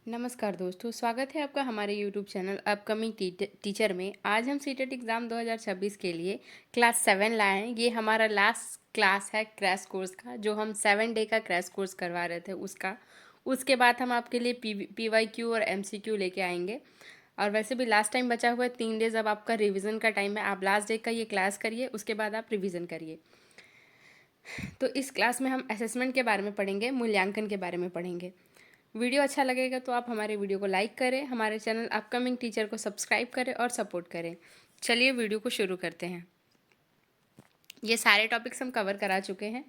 नमस्कार दोस्तों, स्वागत है आपका हमारे यूट्यूब चैनल अपकमिंग टीचर में। आज हम सीटेट एग्ज़ाम 2026 के लिए क्लास 7 लाए हैं। ये हमारा लास्ट क्लास है क्रैश कोर्स का, जो हम 7 डे का क्रैश कोर्स करवा रहे थे उसका। उसके बाद हम आपके लिए PYQ और MCQ लेके आएंगे। और वैसे भी लास्ट टाइम बचा हुआ है 3 डेज़, अब आपका रिविज़न का टाइम है। आप लास्ट डे का ये क्लास करिए, उसके बाद आप रिविज़न करिए। तो इस क्लास में हम असेसमेंट के बारे में पढ़ेंगे, मूल्यांकन के बारे में पढ़ेंगे। वीडियो अच्छा लगेगा तो आप हमारे वीडियो को लाइक करें, हमारे चैनल अपकमिंग टीचर को सब्सक्राइब करें और सपोर्ट करें। चलिए वीडियो को शुरू करते हैं। ये सारे टॉपिक्स हम कवर करा चुके हैं।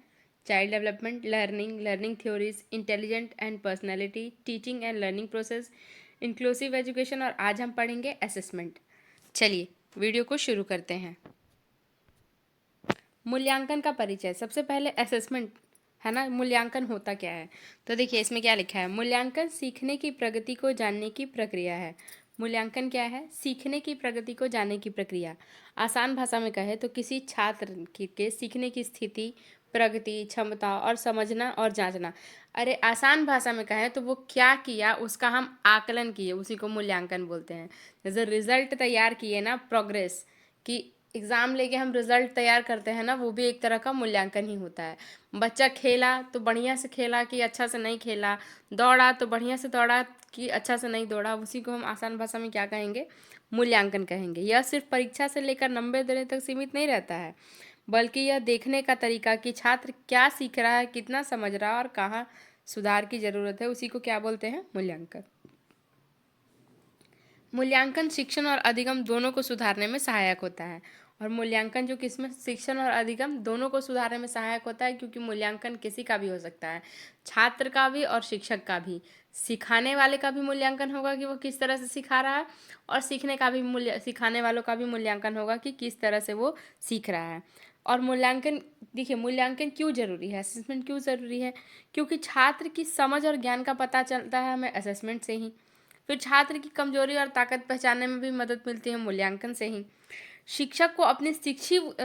Child development, learning theories, intelligent and personality, teaching and learning process, inclusive education, और आज हम पढ़ेंगे असेसमेंट। चलिए वीडियो को शुरू करते हैं। मूल्यांकन का परिचय। सबसे पहले असेसमेंट है ना, मूल्यांकन होता क्या है। तो देखिए इसमें क्या लिखा है, मूल्यांकन सीखने की प्रगति को जानने की प्रक्रिया है। मूल्यांकन क्या है, सीखने की प्रगति को जानने की प्रक्रिया। आसान भाषा में कहे तो किसी छात्र के सीखने की स्थिति, प्रगति, क्षमता और समझना और जांचना। अरे आसान भाषा में कहें तो वो क्या किया उसका हम आकलन किए, उसी को मूल्यांकन बोलते हैं। जैसे रिजल्ट तैयार किए ना, प्रोग्रेस की एग्ज़ाम लेके हम रिजल्ट तैयार करते हैं ना, वो भी एक तरह का मूल्यांकन ही होता है। बच्चा खेला तो बढ़िया से खेला कि अच्छा से नहीं खेला, दौड़ा तो बढ़िया से दौड़ा कि अच्छा से नहीं दौड़ा, उसी को हम आसान भाषा में क्या कहेंगे, मूल्यांकन कहेंगे। यह सिर्फ परीक्षा से लेकर नंबर देने तक सीमित नहीं रहता है, बल्कि यह देखने का तरीका कि छात्र क्या सीख रहा है, कितना समझ रहा है और कहाँ सुधार की ज़रूरत है, उसी को क्या बोलते हैं, मूल्यांकन। मूल्यांकन शिक्षण और अधिगम दोनों को सुधारने में सहायक होता है। और मूल्यांकन जो किसमें, शिक्षण और अधिगम दोनों को सुधारने में सहायक होता है, क्योंकि मूल्यांकन किसी का भी हो सकता है, छात्र का भी और शिक्षक का भी। सिखाने वाले का भी मूल्यांकन होगा कि वो किस तरह से सिखा रहा है, और सीखने का भी सिखाने वालों का भी मूल्यांकन होगा कि किस तरह से वो सीख रहा है। और मूल्यांकन, देखिए मूल्यांकन क्यों ज़रूरी है, असेसमेंट क्यों ज़रूरी है, क्योंकि छात्र की समझ और ज्ञान का पता चलता है हमें असेसमेंट से ही। फिर छात्र की कमजोरी और ताकत पहचानने में भी मदद मिलती है मूल्यांकन से ही। शिक्षक को अपनी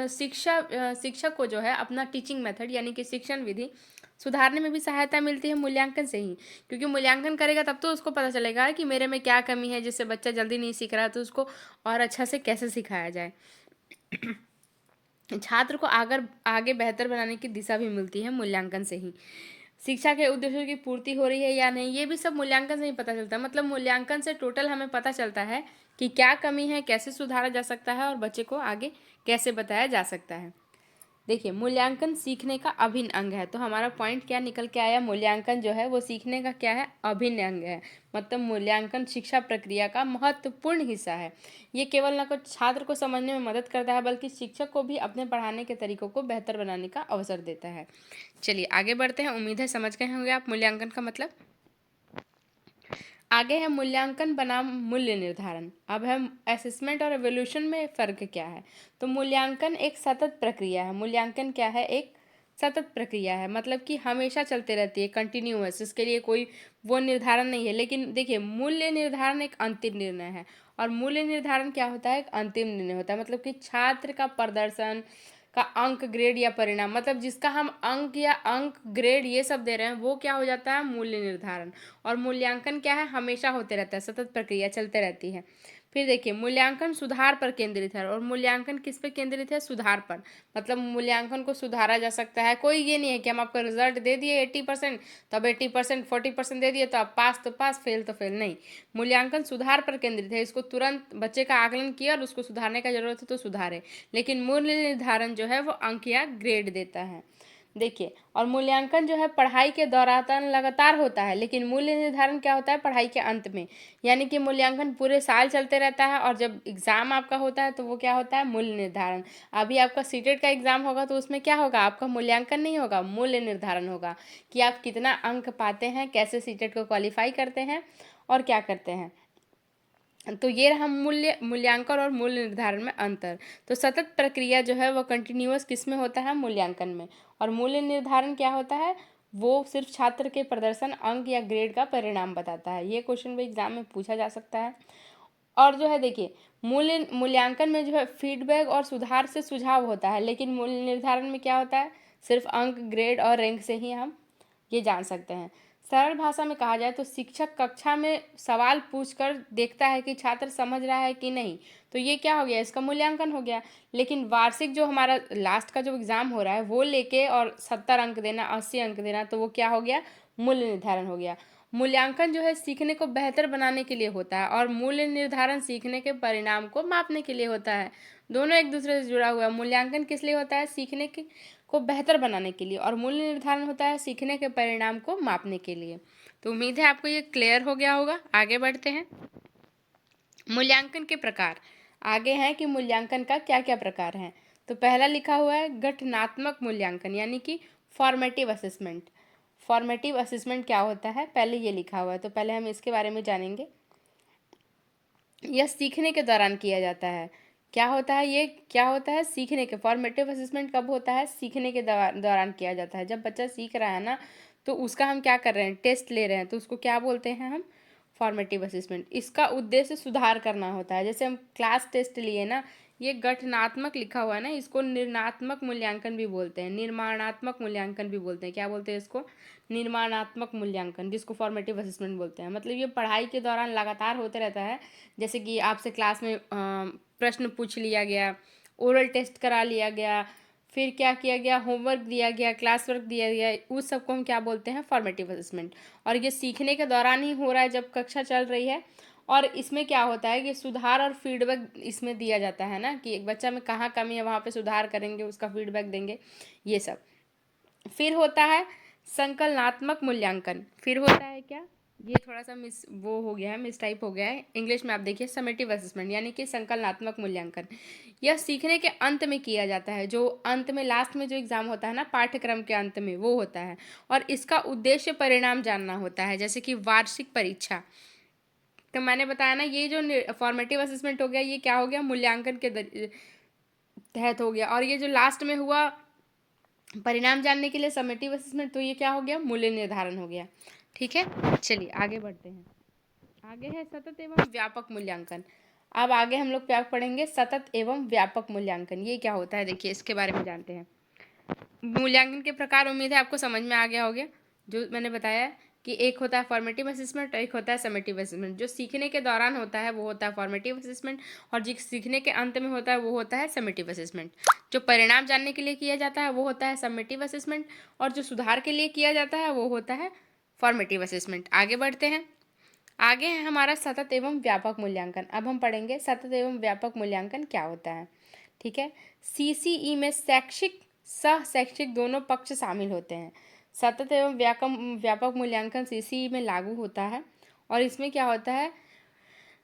शिक्षक को जो है अपना टीचिंग मेथड यानी कि शिक्षण विधि सुधारने में भी सहायता मिलती है मूल्यांकन से ही, क्योंकि मूल्यांकन करेगा तब तो उसको पता चलेगा कि मेरे में क्या कमी है, जिससे बच्चा जल्दी नहीं सीख रहा, तो उसको और अच्छा से कैसे सिखाया जाए। छात्र को आगे बेहतर बनाने की दिशा भी मिलती है मूल्यांकन से ही। शिक्षा के उद्देश्यों की पूर्ति हो रही है या नहीं, ये भी सब मूल्यांकन से ही पता चलता है। मतलब मूल्यांकन से टोटल हमें पता चलता है कि क्या कमी है, कैसे सुधारा जा सकता है और बच्चे को आगे कैसे बताया जा सकता है। देखिए मूल्यांकन सीखने का अभिन्न अंग है, तो हमारा पॉइंट क्या निकल के आया, मूल्यांकन जो है वो सीखने का क्या है, अभिन्न अंग है। मतलब मूल्यांकन शिक्षा प्रक्रिया का महत्वपूर्ण हिस्सा है। ये केवल न कुछ छात्र को समझने में मदद करता है, बल्कि शिक्षक को भी अपने पढ़ाने के तरीकों को बेहतर बनाने का अवसर देता है। चलिए आगे बढ़ते हैं। उम्मीद है समझ गए होंगे आप मूल्यांकन का मतलब। आगे है मूल्यांकन बनाम मूल्य निर्धारण। अब है असेसमेंट और एवोल्यूशन में फ़र्क क्या है। तो मूल्यांकन एक सतत प्रक्रिया है। मूल्यांकन क्या है, एक सतत प्रक्रिया है, मतलब कि हमेशा चलते रहती है, कंटिन्यूअस। इसके लिए कोई वो निर्धारण नहीं है। लेकिन देखिए मूल्य निर्धारण एक अंतिम निर्णय है, और मूल्य निर्धारण क्या होता है, एक अंतिम निर्णय होता है। मतलब कि छात्र का प्रदर्शन का अंक, ग्रेड या परिणाम, मतलब जिसका हम अंक या अंक ग्रेड ये सब दे रहे हैं, वो क्या हो जाता है, मूल्य निर्धारण। और मूल्यांकन क्या है, हमेशा होते रहता है, सतत प्रक्रिया चलते रहती है। फिर देखिए मूल्यांकन सुधार पर केंद्रित है, और मूल्यांकन किस पे केंद्रित है, सुधार पर। मतलब मूल्यांकन को सुधारा जा सकता है। कोई ये नहीं है कि हम आपका रिजल्ट दे दिए 80%, तो अब 80% 40% दे दिए तो आप पास तो पास, फेल तो फेल, नहीं। मूल्यांकन सुधार पर केंद्रित है। इसको तुरंत बच्चे का आकलन किया और उसको सुधारने का जरूरत है तो सुधारे। लेकिन मूल्य निर्धारण जो है वो अंक या ग्रेड देता है। देखिए, और मूल्यांकन जो है पढ़ाई के दौरान लगातार होता है, लेकिन मूल्य निर्धारण क्या होता है, पढ़ाई के अंत में। यानी कि मूल्यांकन पूरे साल चलते रहता है, और जब एग्ज़ाम आपका होता है तो वो क्या होता है, मूल्य निर्धारण। अभी आपका सीटेट का एग्ज़ाम होगा तो उसमें क्या होगा, आपका मूल्यांकन नहीं होगा, मूल्य निर्धारण होगा कि आप कितना अंक पाते हैं, कैसे सीटेट को क्वालिफाई करते हैं और क्या करते हैं। तो ये रहा मूल्यांकन और मूल्य निर्धारण में अंतर। तो सतत प्रक्रिया जो है वो कंटिन्यूअस किस में होता है, मूल्यांकन में। और मूल्य निर्धारण क्या होता है, वो सिर्फ छात्र के प्रदर्शन, अंक या ग्रेड का परिणाम बताता है। ये क्वेश्चन भी एग्जाम में पूछा जा सकता है। और जो है देखिए मूल्यांकन में जो है फीडबैक और सुधार से सुझाव होता है, लेकिन मूल्य निर्धारण में क्या होता है, सिर्फ अंक, ग्रेड और रैंक से ही हम ये जान सकते हैं। सरल भाषा में कहा जाए तो शिक्षक कक्षा में सवाल पूछकर देखता है कि छात्र समझ रहा है कि नहीं, तो ये क्या हो गया, इसका मूल्यांकन हो गया। लेकिन वार्षिक जो हमारा लास्ट का जो एग्ज़ाम हो रहा है वो लेके और 70 अंक देना, 80 अंक देना, तो वो क्या हो गया, मूल्य निर्धारण हो गया। मूल्यांकन जो है सीखने को बेहतर बनाने के लिए होता है और मूल्य निर्धारण सीखने के परिणाम को मापने के लिए होता है। दोनों एक दूसरे से जुड़ा हुआ है। मूल्यांकन किस लिए होता है, सीखने के को बेहतर बनाने के लिए, और मूल्य निर्धारण होता है सीखने के परिणाम को मापने के लिए। तो उम्मीद है आपको ये क्लियर हो गया होगा। आगे बढ़ते हैं। मूल्यांकन के प्रकार आगे हैं कि मूल्यांकन का क्या क्या प्रकार हैं। तो पहला लिखा हुआ है गठनात्मक मूल्यांकन, यानी कि फॉर्मेटिव असेसमेंट। फॉर्मेटिव असेसमेंट क्या होता है, पहले ये लिखा हुआ है, तो पहले हम इसके बारे में जानेंगे। यह सीखने के दौरान किया जाता है। क्या होता है ये, क्या होता है, सीखने के, फॉर्मेटिव असेसमेंट कब होता है, सीखने के दौरान किया जाता है। जब बच्चा सीख रहा है ना, तो उसका हम क्या कर रहे हैं, टेस्ट ले रहे हैं, तो उसको क्या बोलते हैं हम, फॉर्मेटिव असेसमेंट। इसका उद्देश्य सुधार करना होता है। जैसे हम क्लास टेस्ट लिए ना, ये गठनात्मक लिखा हुआ है ना, इसको निर्माणात्मक मूल्यांकन भी बोलते हैं, निर्माणात्मक मूल्यांकन भी बोलते हैं। क्या बोलते हैं इसको, निर्माणात्मक मूल्यांकन, जिसको फॉर्मेटिव असेसमेंट बोलते हैं। मतलब ये पढ़ाई के दौरान लगातार होते रहता है। जैसे कि आपसे क्लास में प्रश्न पूछ लिया गया, ओरल टेस्ट करा लिया गया, फिर क्या किया गया, होमवर्क दिया गया, क्लास वर्क दिया गया, उस सबको हम क्या बोलते हैं, फॉर्मेटिव असेसमेंट। और ये सीखने के दौरान ही हो रहा है जब कक्षा चल रही है। और इसमें क्या होता है कि सुधार और फीडबैक इसमें दिया जाता है ना, कि एक बच्चा में कहाँ कमी है वहाँ पे सुधार करेंगे, उसका फीडबैक देंगे, ये सब। फिर होता है संकलनात्मक मूल्यांकन। फिर होता है क्या, ये थोड़ा सा वो हो गया है, मिस टाइप हो गया है। इंग्लिश में आप देखिए समेटिव असेसमेंट, यानी कि संकलनात्मक मूल्यांकन। यह सीखने के अंत में किया जाता है, जो अंत में लास्ट में जो एग्ज़ाम होता है ना, पाठ्यक्रम के अंत में वो होता है। और इसका उद्देश्य परिणाम जानना होता है, जैसे कि वार्षिक परीक्षा। तो मैंने बताया ना, ये जो फॉर्मेटिव असेसमेंट हो गया, ये क्या हो गया, मूल्यांकन के तहत हो गया। और ये जो लास्ट में हुआ परिणाम जानने के लिए समेटिव असेसमेंट, तो ये क्या हो गया, मूल्य निर्धारण हो गया। ठीक है, चलिए आगे बढ़ते हैं। आगे है सतत एवं व्यापक मूल्यांकन। अब आगे हम लोग क्या पढ़ेंगे, सतत एवं व्यापक मूल्यांकन, ये क्या होता है, देखिए इसके बारे में जानते हैं। मूल्यांकन के प्रकार उम्मीद है आपको समझ में आ गया होगा। जो मैंने बताया कि एक होता है फॉर्मेटिव असेसमेंट, एक होता है समेटिव असेसमेंट। जो सीखने के दौरान होता है वो होता है फॉर्मेटिव असेसमेंट, और जो सीखने के अंत में होता है वो होता है समेटिव असेसमेंट। जो परिणाम जानने के लिए किया जाता है वो होता है समेटिव असेसमेंट, और जो सुधार के लिए किया जाता है वो होता है फॉर्मेटिव असेसमेंट। आगे बढ़ते हैं। आगे है हमारा सतत एवं व्यापक मूल्यांकन। अब हम पढ़ेंगे सतत एवं व्यापक मूल्यांकन क्या होता है। ठीक है, सीसीई में शैक्षिक सह शैक्षिक दोनों पक्ष शामिल होते हैं। सतत एवं व्यापक मूल्यांकन सीसीई में लागू होता है, और इसमें क्या होता है,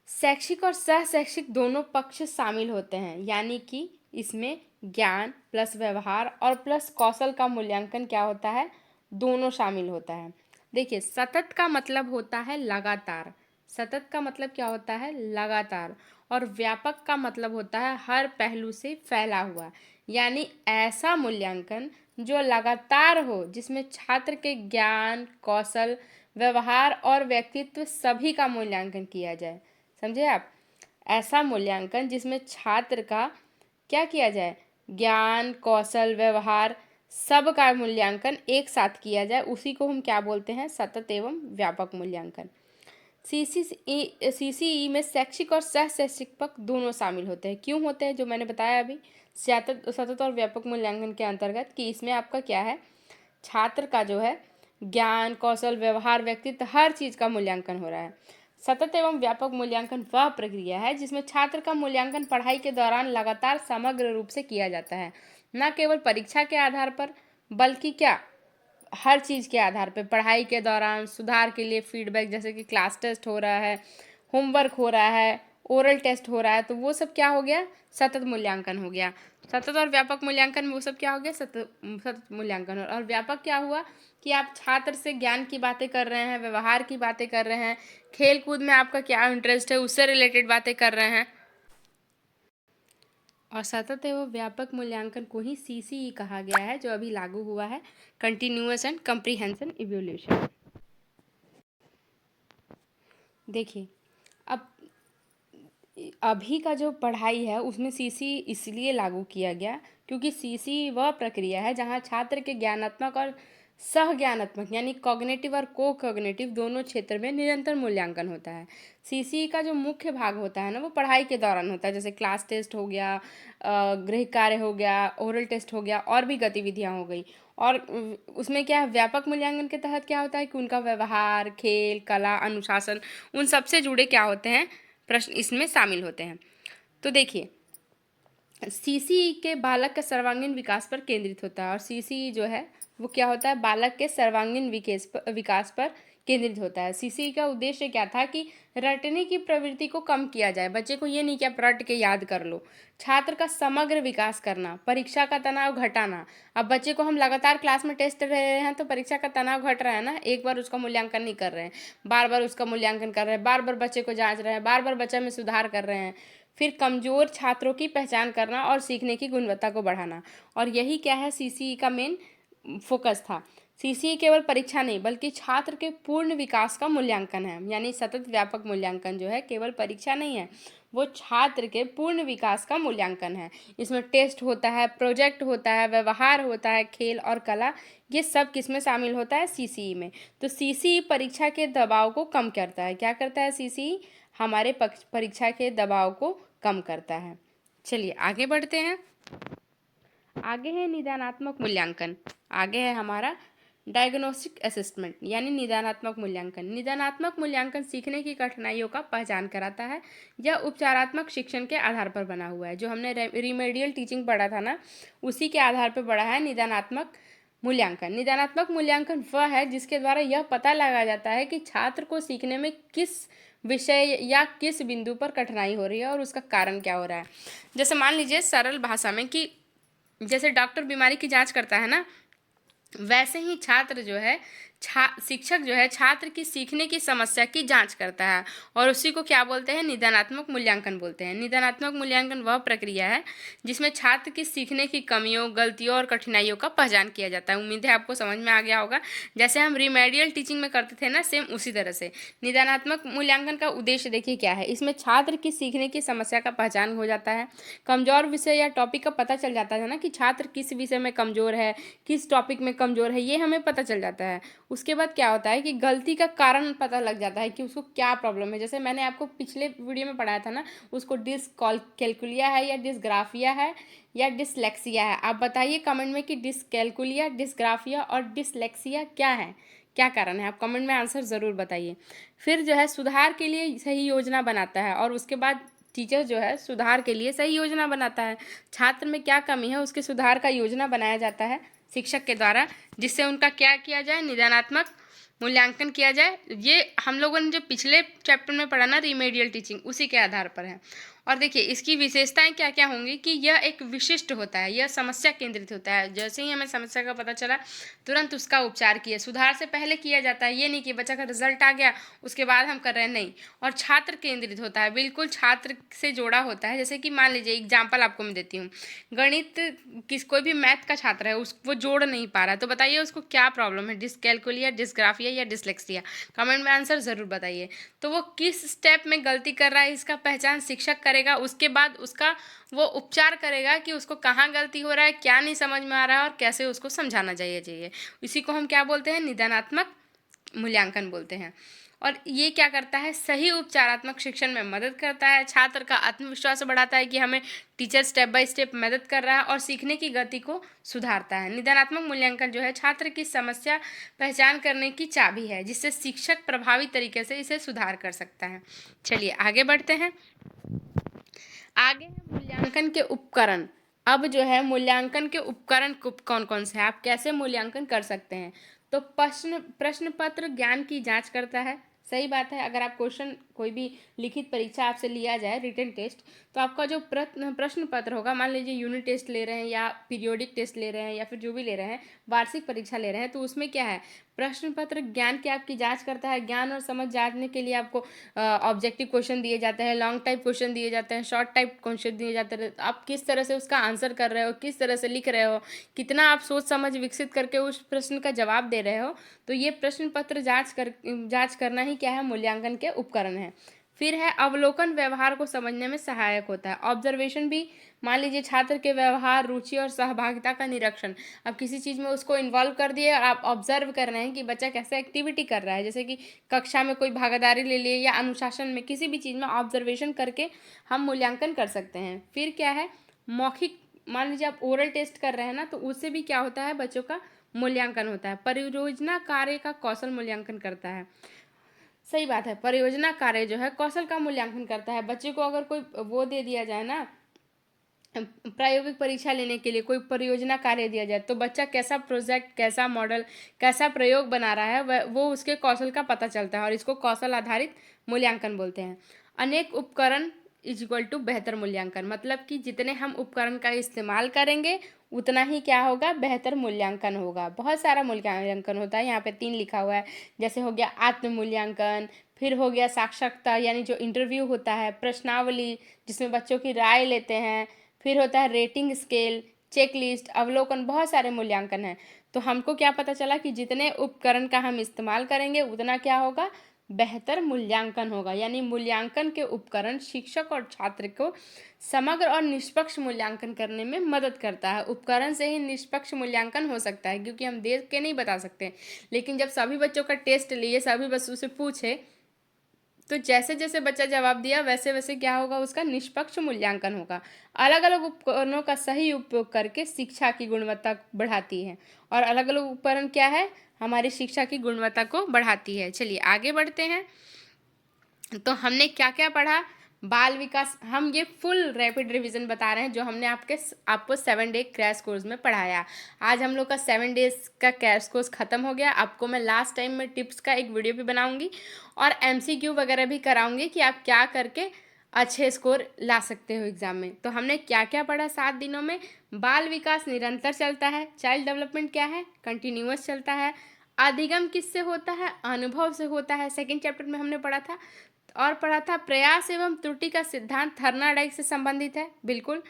शैक्षिक और सह शैक्षिक दोनों पक्ष शामिल होते हैं। यानी कि इसमें ज्ञान प्लस व्यवहार और प्लस कौशल का मूल्यांकन क्या होता है, दोनों शामिल होता है। देखिए, सतत का मतलब होता है लगातार। सतत का मतलब क्या होता है, लगातार। और व्यापक का मतलब होता है हर पहलू से फैला हुआ। यानी ऐसा मूल्यांकन जो लगातार हो, जिसमें छात्र के ज्ञान, कौशल, व्यवहार और व्यक्तित्व सभी का मूल्यांकन किया जाए। समझे आप, ऐसा मूल्यांकन जिसमें छात्र का क्या किया जाए, ज्ञान, कौशल, व्यवहार सब का मूल्यांकन एक साथ किया जाए, उसी को हम क्या बोलते हैं, सतत एवं व्यापक मूल्यांकन। सीसीई में शैक्षिक और सह शैक्षिक पक्ष दोनों शामिल होते हैं। क्यों होते हैं, जो मैंने बताया अभी, सतत और व्यापक मूल्यांकन के अंतर्गत, कि इसमें आपका क्या है, छात्र का जो है ज्ञान, कौशल, व्यवहार, व्यक्तित्व हर चीज़ का मूल्यांकन हो रहा है। सतत एवं व्यापक मूल्यांकन वह प्रक्रिया है जिसमें छात्र का मूल्यांकन पढ़ाई के दौरान लगातार समग्र रूप से किया जाता है, न केवल परीक्षा के आधार पर, बल्कि क्या, हर चीज़ के आधार पर। पढ़ाई के दौरान सुधार के लिए फीडबैक, जैसे कि क्लास टेस्ट हो रहा है, होमवर्क हो रहा है, ओरल टेस्ट हो रहा है, तो वो सब क्या हो गया, सतत मूल्यांकन हो गया। सतत और व्यापक मूल्यांकन में वो सब क्या हो गया, सतत मूल्यांकन। और व्यापक क्या हुआ कि आप छात्र से ज्ञान की बातें कर रहे हैं, व्यवहार की बातें कर रहे हैं, खेल कूद में आपका क्या इंटरेस्ट है उससे रिलेटेड बातें कर रहे हैं। और सतत एवं व्यापक मूल्यांकन को ही सीसीई कहा गया है, जो अभी लागू हुआ है, कंटिन्यूअस एंड कंप्रीहेंशन इवोल्यूशन। देखिए, अब अभी का जो पढ़ाई है उसमें सीसी इसलिए लागू किया गया क्योंकि सीसी वह प्रक्रिया है जहां छात्र के ज्ञानात्मक और सहज्ञानात्मक यानी कॉग्निटिव और को कॉग्निटिव दोनों क्षेत्र में निरंतर मूल्यांकन होता है। सीसीई का जो मुख्य भाग होता है ना, वो पढ़ाई के दौरान होता है, जैसे क्लास टेस्ट हो गया, गृह कार्य हो गया, ओरल टेस्ट हो गया, और भी गतिविधियां हो गई। और उसमें क्या है, व्यापक मूल्यांकन के तहत क्या होता है कि उनका व्यवहार, खेल, कला, अनुशासन, उन सबसे जुड़े क्या होते हैं, प्रश्न इसमें शामिल होते हैं। तो देखिए, सीसीई के बालक के सर्वांगीण विकास पर केंद्रित होता है, और सीसीई जो है वो क्या होता है, बालक के सर्वांगीण विकास पर केंद्रित होता है। सीसीई का उद्देश्य क्या था कि रटने की प्रवृत्ति को कम किया जाए। बच्चे को ये नहीं कि आप रट के याद कर लो, छात्र का समग्र विकास करना, परीक्षा का तनाव घटाना। अब बच्चे को हम लगातार क्लास में टेस्ट ले रहे हैं तो परीक्षा का तनाव घट रहा है ना, एक बार उसका मूल्यांकन नहीं कर रहे हैं, बार बार उसका मूल्यांकन कर रहे हैं, बार बार बच्चे को जांच रहे हैं, बार बार बच्चे में सुधार कर रहे हैं। फिर कमज़ोर छात्रों की पहचान करना और सीखने की गुणवत्ता को बढ़ाना, और यही क्या है, सीसीई का मेन फोकस था। सीसीई केवल परीक्षा नहीं बल्कि छात्र के पूर्ण विकास का मूल्यांकन है, यानी सतत व्यापक मूल्यांकन जो है केवल परीक्षा नहीं है, वो छात्र के पूर्ण विकास का मूल्यांकन है। इसमें टेस्ट होता है, प्रोजेक्ट होता है, व्यवहार होता है, खेल और कला, ये सब किस में शामिल होता है, सीसीई में। तो सीसीई परीक्षा के दबाव को कम करता है। क्या करता है सीसीई, हमारे परीक्षा के दबाव को कम करता है। चलिए आगे बढ़ते हैं। आगे है निदानात्मक मूल्यांकन। आगे है हमारा डायग्नोस्टिक असेसमेंट यानी निदानात्मक मूल्यांकन। निदानात्मक मूल्यांकन सीखने की कठिनाइयों का पहचान कराता है। यह उपचारात्मक शिक्षण के आधार पर बना हुआ है। जो हमने रिमेडियल टीचिंग पढ़ा था ना, उसी के आधार पर बना है निदानात्मक मूल्यांकन। निदानात्मक मूल्यांकन वह है जिसके द्वारा यह पता लगाया जाता है कि छात्र को सीखने में किस विषय या किस बिंदु पर कठिनाई हो रही है और उसका कारण क्या हो रहा है। जैसे मान लीजिए सरल भाषा में कि जैसे डॉक्टर बीमारी की जांच करता है ना, वैसे ही छात्र जो है शिक्षक जो है छात्र की सीखने की समस्या की जांच करता है, और उसी को क्या बोलते हैं, निदानात्मक मूल्यांकन बोलते हैं। निदानात्मक मूल्यांकन वह प्रक्रिया है जिसमें छात्र की सीखने की कमियों, गलतियों और कठिनाइयों का पहचान किया जाता है। उम्मीद है आपको समझ में आ गया होगा। जैसे हम रिमेडियल टीचिंग में करते थे ना, सेम उसी तरह से निदानात्मक मूल्यांकन का उद्देश्य देखिए क्या है। इसमें छात्र की सीखने की समस्या का पहचान हो जाता है, कमजोर विषय या टॉपिक का पता चल जाता है ना कि छात्र किस विषय में कमजोर है, किस टॉपिक में कमजोर है, ये हमें पता चल जाता है। उसके बाद क्या होता है कि गलती का कारण पता लग जाता है कि उसको क्या प्रॉब्लम है। जैसे मैंने आपको पिछले वीडियो में पढ़ाया था ना, उसको डिसकैलकुलिया है या डिसग्राफिया है या डिसलेक्सिया है। आप बताइए कमेंट में कि डिसकैलकुलिया, डिसग्राफिया और डिसलेक्सिया क्या है, क्या कारण है। आप कमेंट में आंसर ज़रूर बताइए। फिर जो है सुधार के लिए सही योजना बनाता है, और उसके बाद टीचर जो है सुधार के लिए सही योजना बनाता है। छात्र में क्या कमी है उसके सुधार का योजना बनाया जाता है शिक्षक के द्वारा, जिससे उनका क्या किया जाए, निदानात्मक मूल्यांकन किया जाए। ये हम लोगों ने जो पिछले चैप्टर में पढ़ा ना, रिमेडियल टीचिंग, उसी के आधार पर है। और देखिए इसकी विशेषताएं क्या क्या होंगी कि यह एक विशिष्ट होता है, यह समस्या केंद्रित होता है। जैसे ही हमें समस्या का पता चला तुरंत उसका उपचार किया, सुधार से पहले किया जाता है। ये नहीं कि बच्चा का रिजल्ट आ गया उसके बाद हम कर रहे हैं, नहीं। और छात्र केंद्रित होता है, बिल्कुल छात्र से जोड़ा होता है। जैसे कि मान लीजिए एग्जाम्पल आपको मैं देती हूँ, गणित कोई भी मैथ का छात्र है, वो जोड़ नहीं पा रहा है, तो बताइए उसको क्या प्रॉब्लम है, डिसकैलकुलिया, डिसग्राफिया या डिसलेक्सिया। कमेंट में आंसर ज़रूर बताइए। तो वो किस स्टेप में गलती कर रहा है इसका पहचान शिक्षक करेगा, उसके बाद उसका वो उपचार करेगा कि उसको कहाँ गलती हो रहा है, क्या नहीं समझ में आ रहा है और कैसे उसको समझाना चाहिए। इसी को हम क्या बोलते हैं, निदानात्मक मूल्यांकन बोलते हैं। और ये क्या करता है, सही उपचारात्मक शिक्षण में मदद करता है, छात्र का आत्मविश्वास बढ़ाता है कि हमें टीचर स्टेप बाय स्टेप मदद कर रहा है, और सीखने की गति को सुधारता है। निदानात्मक मूल्यांकन जो है छात्र की समस्या पहचान करने की चाबी है, जिससे शिक्षक प्रभावी तरीके से इसे सुधार कर सकता है। चलिए आगे बढ़ते हैं। आगे है मूल्यांकन के उपकरण। अब जो है मूल्यांकन के उपकरण कौन कौन से हैं, आप कैसे मूल्यांकन कर सकते हैं। तो प्रश्न पत्र ज्ञान की जांच करता है, सही बात है। अगर आप क्वेश्चन कोई भी लिखित परीक्षा आपसे लिया जाए, रिटन टेस्ट, तो आपका जो प्रश्न पत्र होगा, मान लीजिए यूनिट टेस्ट ले रहे हैं या पीरियोडिक टेस्ट ले रहे हैं या फिर जो भी ले रहे हैं, वार्षिक परीक्षा ले रहे हैं, तो उसमें क्या है, प्रश्न पत्र ज्ञान की आपकी जांच करता है। ज्ञान और समझ जांचने के लिए आपको ऑब्जेक्टिव क्वेश्चन दिए जाते हैं, लॉन्ग टाइप क्वेश्चन दिए जाते हैं, शॉर्ट टाइप क्वेश्चन दिए जाते हैं। आप किस तरह से उसका आंसर कर रहे हो, किस तरह से लिख रहे हो, कितना आप सोच समझ विकसित करके उस प्रश्न का जवाब दे रहे हो, तो ये प्रश्न पत्र जांच करना ही क्या है, मूल्यांकन के उपकरण है। फिर है अवलोकन, व्यवहार को समझने में सहायक होता है। ऑब्जर्वेशन भी, मान लीजिए छात्र के व्यवहार, रुचि और सहभागिता का निरीक्षण। अब किसी चीज़ में उसको इन्वॉल्व कर दिए और आप ऑब्जर्व कर रहे हैं कि बच्चा कैसे एक्टिविटी कर रहा है, जैसे कि कक्षा में कोई भागीदारी ले लिए या अनुशासन में, किसी भी चीज़ में ऑब्जर्वेशन करके हम मूल्यांकन कर सकते हैं। फिर क्या है, मौखिक, मान लीजिए आप ओरल टेस्ट कर रहे हैं ना, तो उससे भी क्या होता है, बच्चों का मूल्यांकन होता है। परियोजना कार्य का कौशल मूल्यांकन करता है। सही बात है, परियोजना कार्य जो है कौशल का मूल्यांकन करता है। बच्चे को अगर कोई वो दे दिया जाए ना, प्रायोगिक परीक्षा लेने के लिए कोई परियोजना कार्य दिया जाए, तो बच्चा कैसा प्रोजेक्ट, कैसा मॉडल, कैसा प्रयोग बना रहा है, वो उसके कौशल का पता चलता है और इसको कौशल आधारित मूल्यांकन बोलते हैं। अनेक उपकरण इज इक्वल टू बेहतर मूल्यांकन, मतलब कि जितने हम उपकरण का इस्तेमाल करेंगे उतना ही क्या होगा, बेहतर मूल्यांकन होगा। बहुत सारा मूल्यांकन होता है, यहाँ पे 3 लिखा हुआ है, जैसे हो गया आत्म मूल्यांकन, फिर हो गया साक्षात्कार यानी जो इंटरव्यू होता है, प्रश्नावली जिसमें बच्चों की राय लेते हैं, फिर होता है रेटिंग स्केल, चेकलिस्ट, अवलोकन, बहुत सारे मूल्यांकन हैं। तो हमको क्या पता चला कि जितने उपकरण का हम इस्तेमाल करेंगे उतना क्या होगा, बेहतर मूल्यांकन होगा। यानी मूल्यांकन के उपकरण शिक्षक और छात्र को समग्र और निष्पक्ष मूल्यांकन करने में मदद करता है। उपकरण से ही निष्पक्ष मूल्यांकन हो सकता है, क्योंकि हम देख के नहीं बता सकते, लेकिन जब सभी बच्चों का टेस्ट लिए, सभी बच्चों से पूछे, तो जैसे जैसे बच्चा जवाब दिया वैसे वैसे क्या होगा, उसका निष्पक्ष मूल्यांकन होगा। अलग अलग उपकरणों का सही उपयोग करके शिक्षा की गुणवत्ता बढ़ाती है, और अलग अलग उपकरण क्या है, हमारी शिक्षा की गुणवत्ता को बढ़ाती है। चलिए आगे बढ़ते हैं। तो हमने क्या क्या पढ़ा, बाल विकास, हम ये फुल रैपिड रिवीजन बता रहे हैं जो हमने आपको 7 डे क्रैश कोर्स में पढ़ाया। आज हम लोग का 7 डेज का क्रैश कोर्स ख़त्म हो गया। आपको मैं लास्ट टाइम में टिप्स का एक वीडियो भी बनाऊंगी और MCQ वगैरह भी कराऊंगी कि आप क्या करके अच्छे स्कोर ला सकते हो एग्ज़ाम में। तो हमने क्या क्या पढ़ा 7 दिनों में, बाल विकास निरंतर चलता है, चाइल्ड डेवलपमेंट क्या है, कंटिन्यूअस चलता है, अधिगम किससे होता है, अनुभव से होता है, सेकेंड चैप्टर में हमने पढ़ा था। और पढ़ा था प्रयास एवं त्रुटि का सिद्धांत थर्नाडाइक से संबंधित है, बिल्कुल।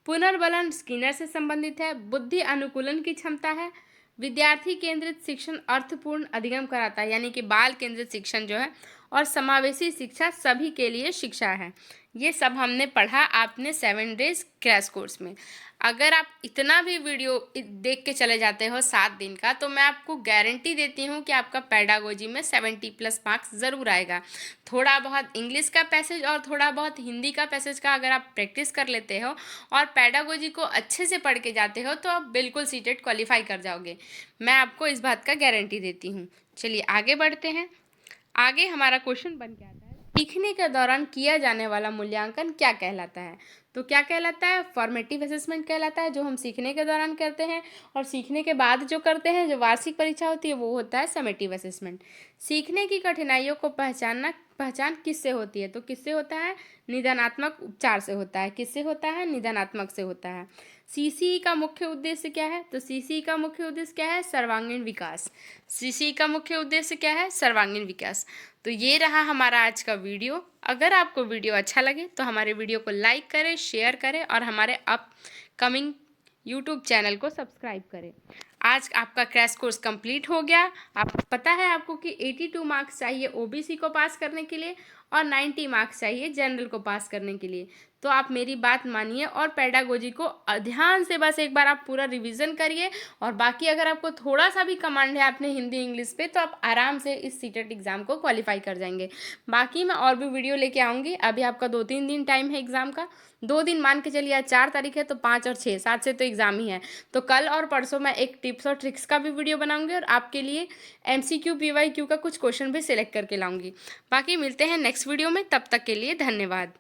पुनर्बलन स्किनर से संबंधित है। बुद्धि अनुकूलन की क्षमता है। विद्यार्थी केंद्रित शिक्षण अर्थपूर्ण अधिगम कराता है, यानी कि बाल केंद्रित शिक्षण जो है, और समावेशी शिक्षा सभी के लिए शिक्षा है। ये सब हमने पढ़ा आपने 7 डेज क्रैश कोर्स में। अगर आप इतना भी वीडियो देख के चले जाते हो 7 दिन का, तो मैं आपको गारंटी देती हूँ कि आपका पेडागोजी में 70+ मार्क्स ज़रूर आएगा। थोड़ा बहुत इंग्लिश का पैसेज और थोड़ा बहुत हिंदी का पैसेज का अगर आप प्रैक्टिस कर लेते हो और पेडागोजी को अच्छे से पढ़ के जाते हो, तो आप बिल्कुल सीटेट क्वालिफाई कर जाओगे। मैं आपको इस बात का गारंटी देती हूँ। चलिए आगे बढ़ते हैं। आगे हमारा क्वेश्चन बन के आता है, सीखने के दौरान किया जाने वाला मूल्यांकन क्या कहलाता है। तो क्या कहलाता है, फॉर्मेटिव असेसमेंट कहलाता है, जो हम सीखने के दौरान करते हैं, और सीखने के बाद जो करते हैं, जो वार्षिक परीक्षा होती है, वो होता है समेटिव असेसमेंट। सीखने की कठिनाइयों को पहचान किससे होती है, तो किससे होता है, निदानात्मक उपचार से होता है। किससे होता है, निदानात्मक से होता है। CCE का मुख्य उद्देश्य क्या है, तो CCE का मुख्य उद्देश्य क्या है, सर्वांगीण विकास। CCE का मुख्य उद्देश्य क्या है, सर्वांगीण विकास। तो ये रहा हमारा आज का वीडियो। अगर आपको वीडियो अच्छा लगे तो हमारे वीडियो को लाइक करें, शेयर करें और हमारे अपकमिंग यूट्यूब चैनल को सब्सक्राइब करें। आज आपका क्रैश कोर्स कंप्लीट हो गया। आप पता है आपको कि 82 मार्क्स चाहिए OBC को पास करने के लिए और 90 मार्क्स चाहिए जनरल को पास करने के लिए। तो आप मेरी बात मानिए और पेडागोजी को ध्यान से बस एक बार आप पूरा रिवीजन करिए, और बाकी अगर आपको थोड़ा सा भी कमांड है अपने हिंदी इंग्लिश पे, तो आप आराम से इस सीटेट एग्ज़ाम को क्वालिफाई कर जाएंगे। बाकी मैं और भी वीडियो लेके आऊँगी। अभी आपका 2-3 दिन टाइम है एग्ज़ाम का, 2 दिन मान के चलिए, आज 4 तारीख है, तो 5 और 6, 7 से तो एग्ज़ाम ही है। तो कल और परसों मैं एक टिप्स और ट्रिक्स का भी वीडियो बनाऊंगी और आपके लिए MCQ PYQ का कुछ क्वेश्चन भी सिलेक्ट करके लाऊंगी। बाकी मिलते हैं नेक्स्ट वीडियो में, तब तक के लिए धन्यवाद।